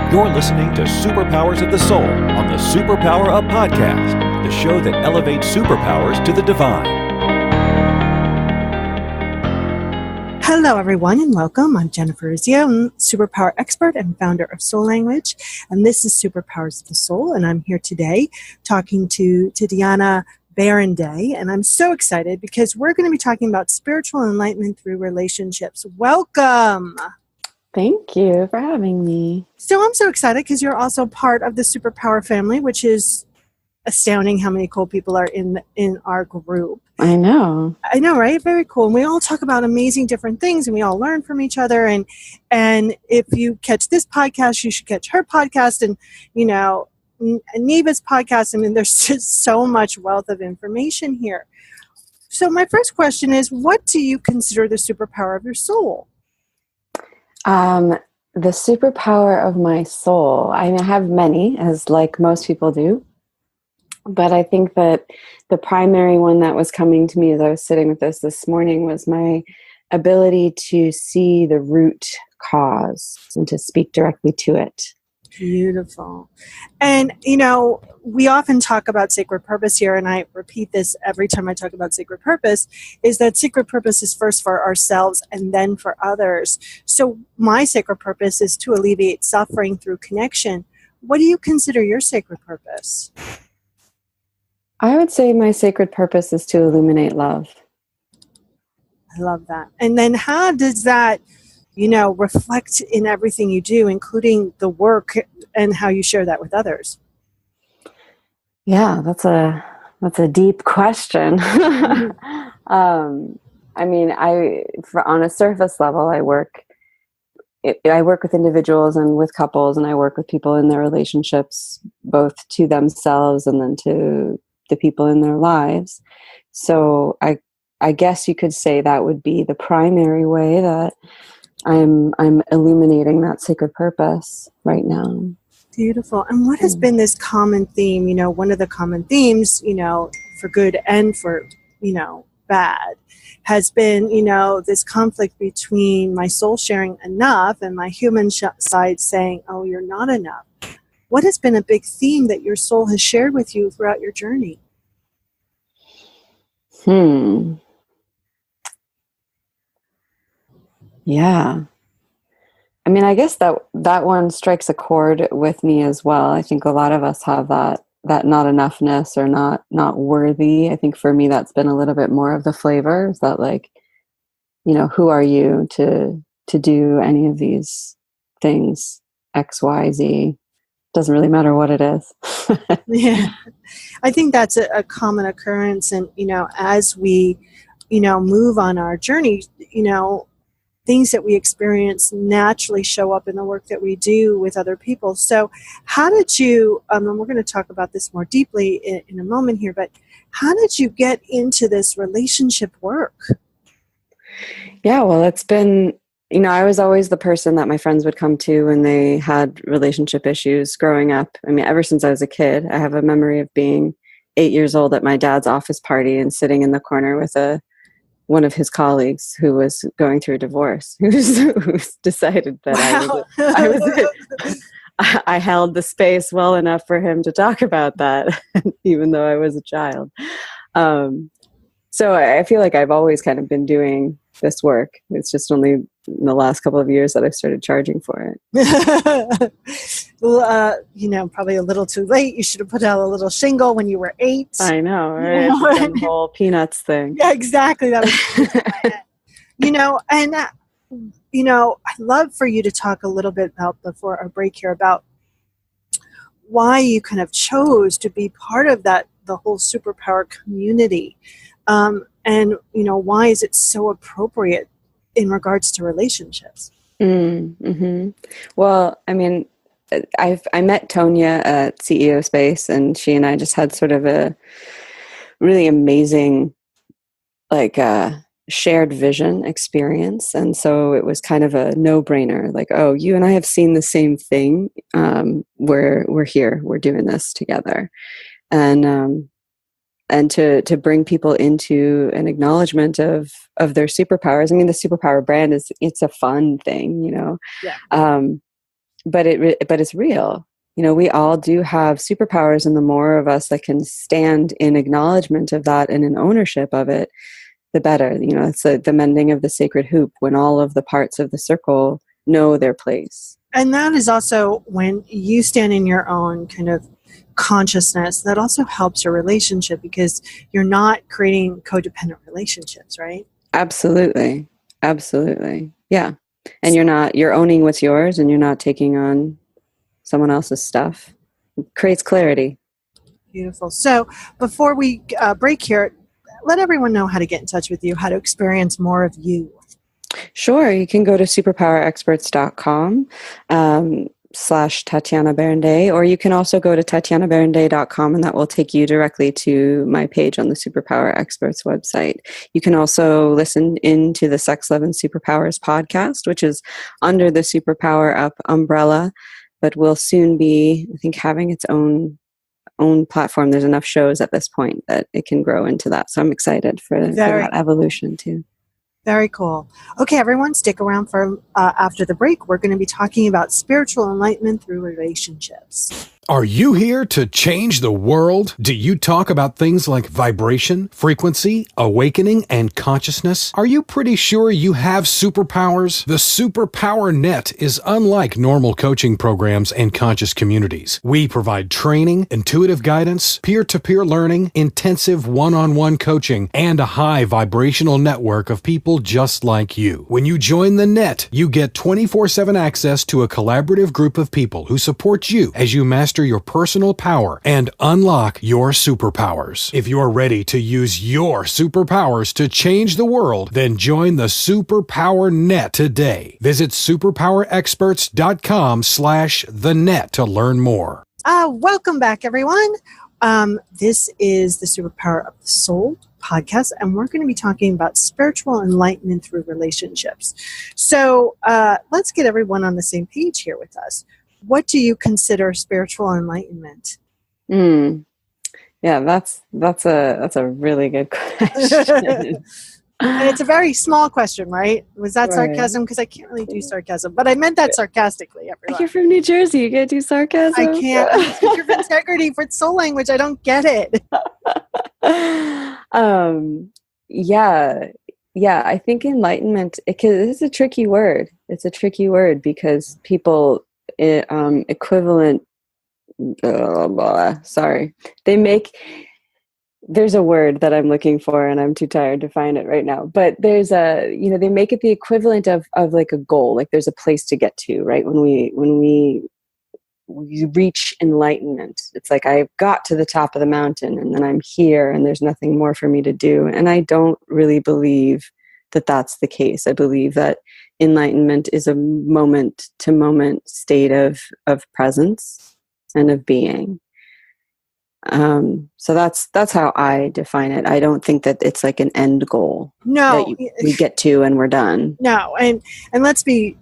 You're listening to Superpowers of the Soul on the Superpower Up Podcast, the show that elevates superpowers to the divine. Hello, everyone, and welcome. I'm Jennifer Urezzio, I'm superpower expert and founder of Soul Language, and this is Superpowers of the Soul, and I'm here today talking to Tatiana Berindei, and I'm so excited because we're going to be talking about spiritual enlightenment through relationships. Welcome! Thank you for having me. So I'm so excited because you're also part of the Superpower family, which is astounding how many cool people are in our group. I know, right? Very cool. And we all talk about amazing different things, and we all learn from each other. And if you catch this podcast, you should catch her podcast, and Neva's podcast. I mean, there's just so much wealth of information here. So my first question is, what do you consider the superpower of your soul? The superpower of my soul. I have many, as like most people do. But I think that the primary one that was coming to me as I was sitting with this morning was my ability to see the root cause and to speak directly to it. Beautiful. And, we often talk about sacred purpose here, and I repeat this every time I talk about sacred purpose, is that sacred purpose is first for ourselves and then for others. So my sacred purpose is to alleviate suffering through connection. What do you consider your sacred purpose? I would say my sacred purpose is to illuminate love. I love that. And then how does that, reflect in everything you do, including the work and how you share that with others? Yeah, that's a deep question. On a surface level, I work with individuals and with couples, and I work with people in their relationships, both to themselves and then to the people in their lives. So I guess you could say that would be the primary way that I'm illuminating that sacred purpose right now. Beautiful. And what has been this common theme? One of the common themes, for good and for, bad, has been, this conflict between my soul sharing enough and my human side saying, oh, you're not enough. What has been a big theme that your soul has shared with you throughout your journey? Yeah. I guess that one strikes a chord with me as well. I think a lot of us have that not enoughness or not worthy. I think for me, that's been a little bit more of the flavor. Is that who are you to do any of these things? X, Y, Z. Doesn't really matter what it is. Yeah. I think that's a common occurrence. And, as we, move on our journey, things that we experience naturally show up in the work that we do with other people. So how did you, and we're going to talk about this more deeply in a moment here, but how did you get into this relationship work? Yeah, well, it's been, I was always the person that my friends would come to when they had relationship issues growing up. Ever since I was a kid, I have a memory of being 8 years old at my dad's office party and sitting in the corner with one of his colleagues who was going through a divorce, who's decided that I held the space well enough for him to talk about that, even though I was a child. So I feel like I've always kind of been doing this work. It's just only in the last couple of years that I've started charging for it. Well, probably a little too late. You should have put out a little shingle when you were 8. I know, right? The whole peanuts thing. Yeah, exactly. That was I'd love for you to talk a little bit about, before our break here, about why you kind of chose to be part of the whole superpower community. And why is it so appropriate in regards to relationships? Mm-hmm. Well, I met Tonya at CEO Space, and she and I just had sort of a really amazing, shared vision experience. And so it was kind of a no-brainer, oh, you and I have seen the same thing. We're here, we're doing this together. And to bring people into an acknowledgement of their superpowers. The superpower brand it's a fun thing, Yeah. but it's real. We all do have superpowers, and the more of us that can stand in acknowledgement of that and in ownership of it, the better. It's the mending of the sacred hoop, when all of the parts of the circle know their place. And that is also when you stand in your own kind of consciousness, that also helps your relationship, because you're not creating codependent relationships, right? Absolutely. Yeah. And you're owning what's yours, and you're not taking on someone else's stuff. It creates clarity. Beautiful. So before we break here, let everyone know how to get in touch with you, how to experience more of you. Sure. You can go to superpowerexperts.com / Tatiana Berindei, or you can also go to tatianaberindei.com, and that will take you directly to my page on the Superpower Experts website. You can also listen into the Sex, Love, and Superpowers podcast, which is under the Superpower Up umbrella, but will soon be, I think, having its own platform. There's enough shows at this point that it can grow into that. So I'm excited for that evolution too. Very cool. Okay, everyone, stick around for after the break. We're going to be talking about spiritual enlightenment through relationships. Are you here to change the world? Do you talk about things like vibration, frequency, awakening, and consciousness? Are you pretty sure you have superpowers? The Superpower Net is unlike normal coaching programs and conscious communities. We provide training, intuitive guidance, peer-to-peer learning, intensive one-on-one coaching, and a high vibrational network of people just like you. When you join the net, you get 24/7 access to a collaborative group of people who support you as you master your personal power and unlock your superpowers. If you're ready to use your superpowers to change the world, then join the Superpower Net today. Visit superpowerexperts.com/the-net to learn more. Welcome back, everyone. This is the Superpower of the Soul podcast, and we're going to be talking about spiritual enlightenment through relationships. So let's get everyone on the same page here with us. What do you consider spiritual enlightenment? Yeah, that's a really good question. And it's a very small question, right? Was that sarcasm? Because I can't really do sarcasm, but I meant that sarcastically, everyone. You're from New Jersey. You can't do sarcasm? I can't. I'm a speaker of integrity for soul language. I don't get it. Yeah. I think enlightenment, it's a tricky word. It's a tricky word because people equivalent. There's a word that I'm looking for and I'm too tired to find it right now, but there's they make it the equivalent of like a goal. Like there's a place to get to, right? When we reach enlightenment, it's like I've got to the top of the mountain and then I'm here and there's nothing more for me to do. And I don't really believe that that's the case. I believe that enlightenment is a moment to moment state of presence and of being. So that's how I define it. I don't think that it's like an end goal. No, that we get to and we're done. No, and let's be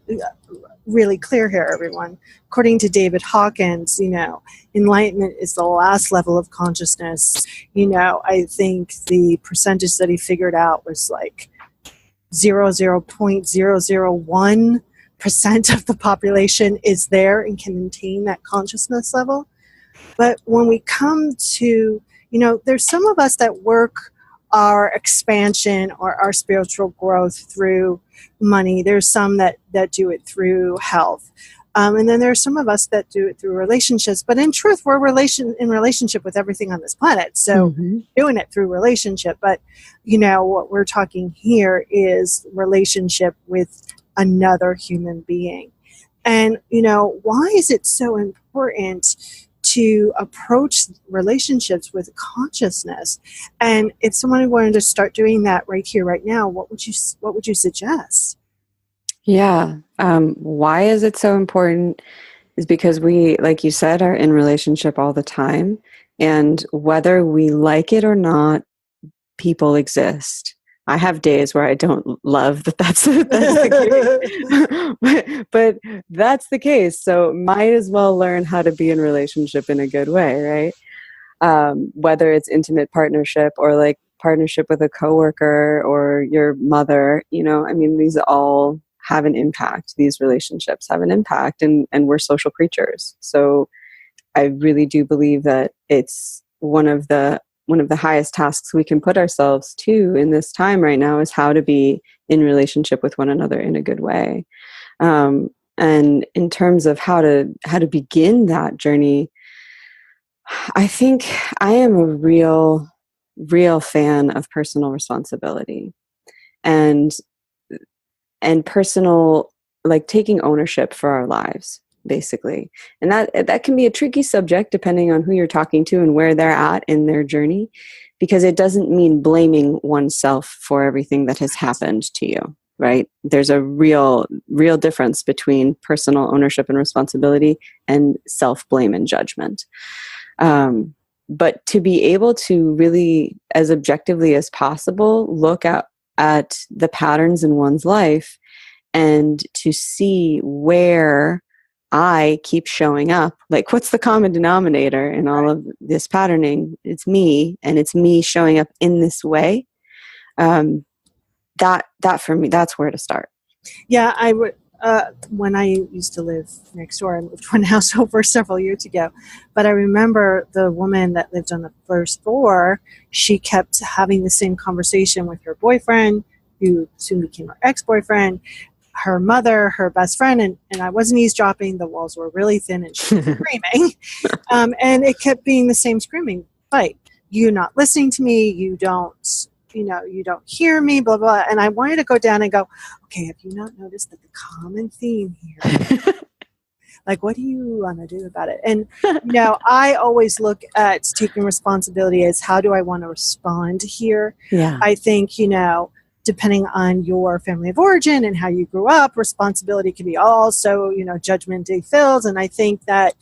really clear here, everyone. According to David Hawkins, enlightenment is the last level of consciousness. I think the percentage that he figured out was like 0.001% of the population is there and can maintain that consciousness level. But when we come to, there's some of us that work our expansion or our spiritual growth through money. There's some that do it through health. And then there's some of us that do it through relationships. But in truth, we're in relationship with everything on this planet. So doing it through relationship. But, what we're talking here is relationship with another human being. And, why is it so important to approach relationships with consciousness? And if someone wanted to start doing that right here, right now, what would you suggest? Yeah. Why is it so important is because we, like you said, are in relationship all the time. And whether we like it or not, people exist. I have days where I don't love that's the case. but that's the case. So might as well learn how to be in relationship in a good way, right? Whether it's intimate partnership or like partnership with a coworker or your mother, these all have an impact. These relationships have an impact, and we're social creatures. So I really do believe that it's one of the highest tasks we can put ourselves to in this time right now is how to be in relationship with one another in a good way. And in terms of how to begin that journey, I think I am a real fan of personal responsibility and personal, like taking ownership for our lives, basically. And that can be a tricky subject depending on who you're talking to and where they're at in their journey, because it doesn't mean blaming oneself for everything that has happened to you, right? There's a real difference between personal ownership and responsibility and self-blame and judgment. But to be able to really, as objectively as possible, look at the patterns in one's life and to see where I keep showing up. Like, what's the common denominator in all of this patterning? It's me, and it's me showing up in this way. That for me, that's where to start. Yeah, I would. When I used to live next door, I moved one house over several years ago. But I remember the woman that lived on the first floor, she kept having the same conversation with her boyfriend, who soon became her ex-boyfriend, her mother, her best friend, and I wasn't eavesdropping. The walls were really thin and she was screaming. And it kept being the same screaming. Like, you're not listening to me, you don't hear me, blah, blah. And I wanted to go down and go, okay, have you not noticed that the common theme here? Like, what do you want to do about it? And, I always look at taking responsibility as how do I want to respond here? Yeah. I think, depending on your family of origin and how you grew up, responsibility can be also, judgment-day filled. And I think that,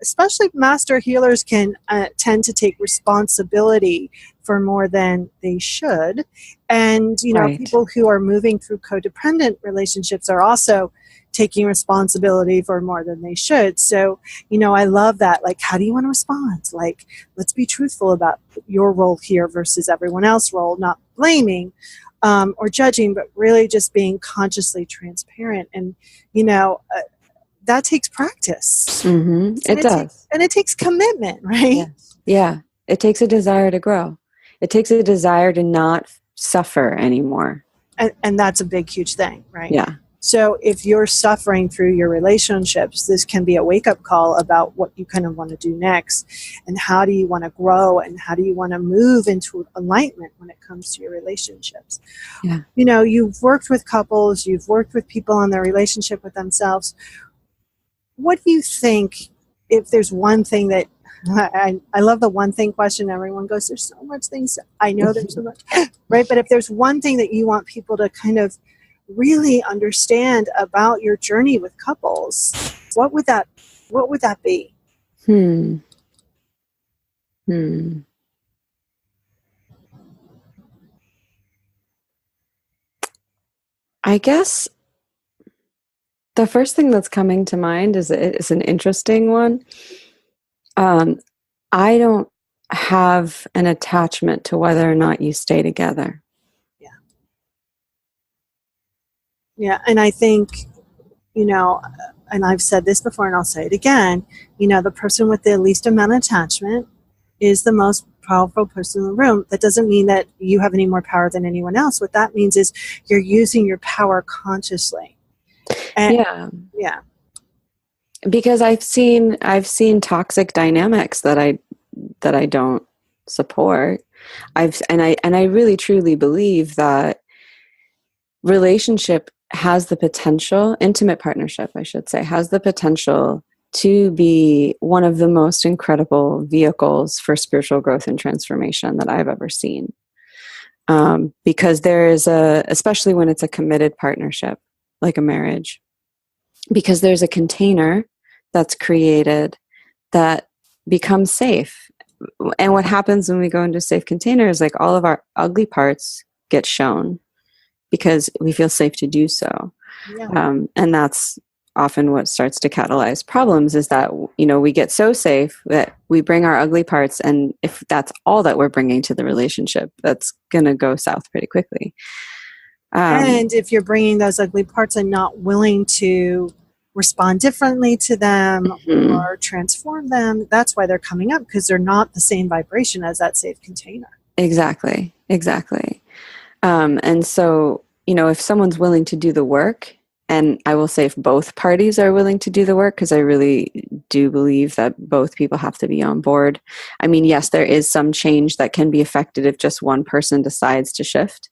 especially master healers can tend to take responsibility for more than they should. And, right. People who are moving through codependent relationships are also taking responsibility for more than they should. So, I love that. Like, how do you want to respond? Like, let's be truthful about your role here versus everyone else's role, not blaming or judging, but really just being consciously transparent. And, that takes practice. Mm-hmm. It does. And it takes commitment, right? Yes. Yeah. It takes a desire to grow. It takes a desire to not suffer anymore. And that's a big, huge thing, right? Yeah. So if you're suffering through your relationships, this can be a wake-up call about what you kind of want to do next and how do you want to grow and how do you want to move into enlightenment when it comes to your relationships. Yeah. You've worked with couples, you've worked with people in their relationship with themselves. What do you think, if there's one thing that, I love the one thing question, everyone goes, there's so much things, I know there's so much, right? But if there's one thing that you want people to kind of really understand about your journey with couples, what would that be? I guess the first thing that's coming to mind is an interesting one. I don't have an attachment to whether or not you stay together. Yeah, and I think, and I've said this before and I'll say it again, the person with the least amount of attachment is the most powerful person in the room. That doesn't mean that you have any more power than anyone else. What that means is you're using your power consciously. And, yeah. Because I've seen toxic dynamics that I don't support. I really truly believe that relationship has the potential, intimate partnership, I should say, has the potential to be one of the most incredible vehicles for spiritual growth and transformation that I've ever seen. Because there is especially when it's a committed partnership, like a marriage, because there's a container that's created that becomes safe. And what happens when we go into a safe container is like all of our ugly parts get shown because we feel safe to do so. Yeah. And that's often what starts to catalyze problems, is that, we get so safe that we bring our ugly parts. And if that's all that we're bringing to the relationship, that's going to go south pretty quickly. And if you're bringing those ugly parts and not willing to respond differently to them or transform them, that's why they're coming up, because they're not the same vibration as that safe container. Exactly. And so, if someone's willing to do the work, and I will say if both parties are willing to do the work, because I really do believe that both people have to be on board. I mean, yes, there is some change that can be affected if just one person decides to shift.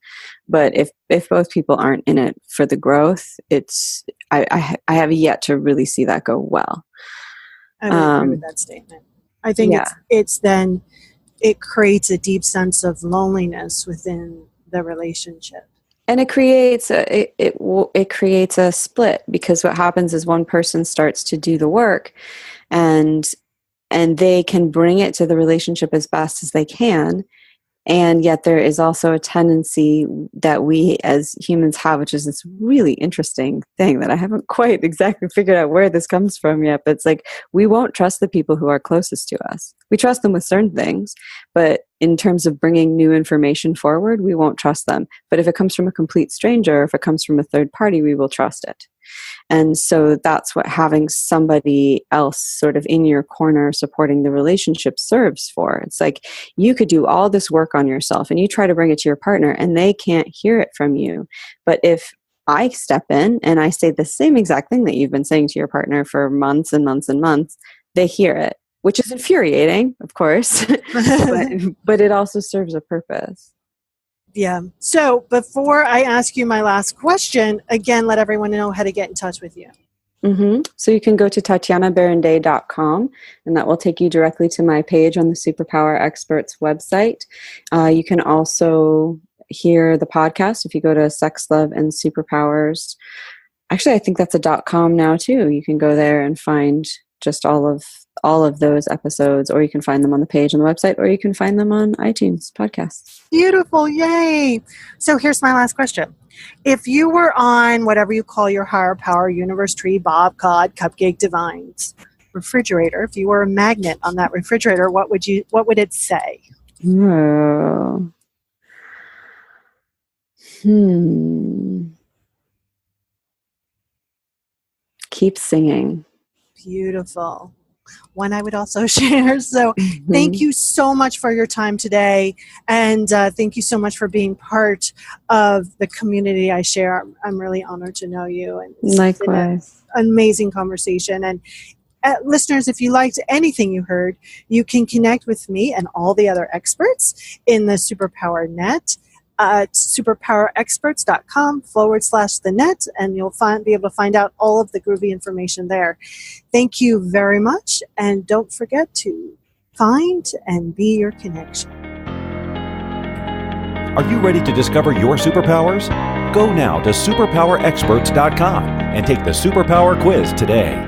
But if both people aren't in it for the growth, I have yet to really see that go well. I would agree with that statement. I think it creates a deep sense of loneliness within the relationship. And it creates it creates a split, because what happens is one person starts to do the work, and they can bring it to the relationship as best as they can. And yet there is also a tendency that we as humans have, which is this really interesting thing that I haven't quite exactly figured out where this comes from yet. But it's like, we won't trust the people who are closest to us. We trust them with certain things, but in terms of bringing new information forward, we won't trust them. But if it comes from a complete stranger, if it comes from a third party, we will trust it. And so that's what having somebody else sort of in your corner supporting the relationship serves for. It's like, you could do all this work on yourself and you try to bring it to your partner and they can't hear it from you. But if I step in and I say the same exact thing that you've been saying to your partner for months and months and months, they hear it, which is infuriating, of course, but it also serves a purpose. Yeah. So before I ask you my last question, again, let everyone know how to get in touch with you. So you can go to TatianaBerindei.com, and that will take you directly to my page on the Superpower Experts website. You can also hear the podcast if you go to Sex, Love, and Superpowers. Actually, I think that's a .com now too. You can go there and find just all of those episodes, or you can find them on the page on the website, or you can find them on iTunes podcasts. Beautiful. Yay. So here's my last question. If you were on whatever you call your higher power, universe, tree, Bob, Cod, Cupcake, Divines refrigerator, if you were a magnet on that refrigerator, what would it say? Keep singing. Beautiful. One I would also share. So thank you so much for your time today. And thank you so much for being part of the community I share. I'm really honored to know you. And likewise. An amazing conversation. And listeners, if you liked anything you heard, you can connect with me and all the other experts in the Superpower Net at superpowerexperts.com/the-net, and you'll be able to find out all of the groovy information there. Thank you very much, and don't forget to find and be your connection. Are you ready to discover your superpowers? Go now to superpowerexperts.com and take the Superpower Quiz today.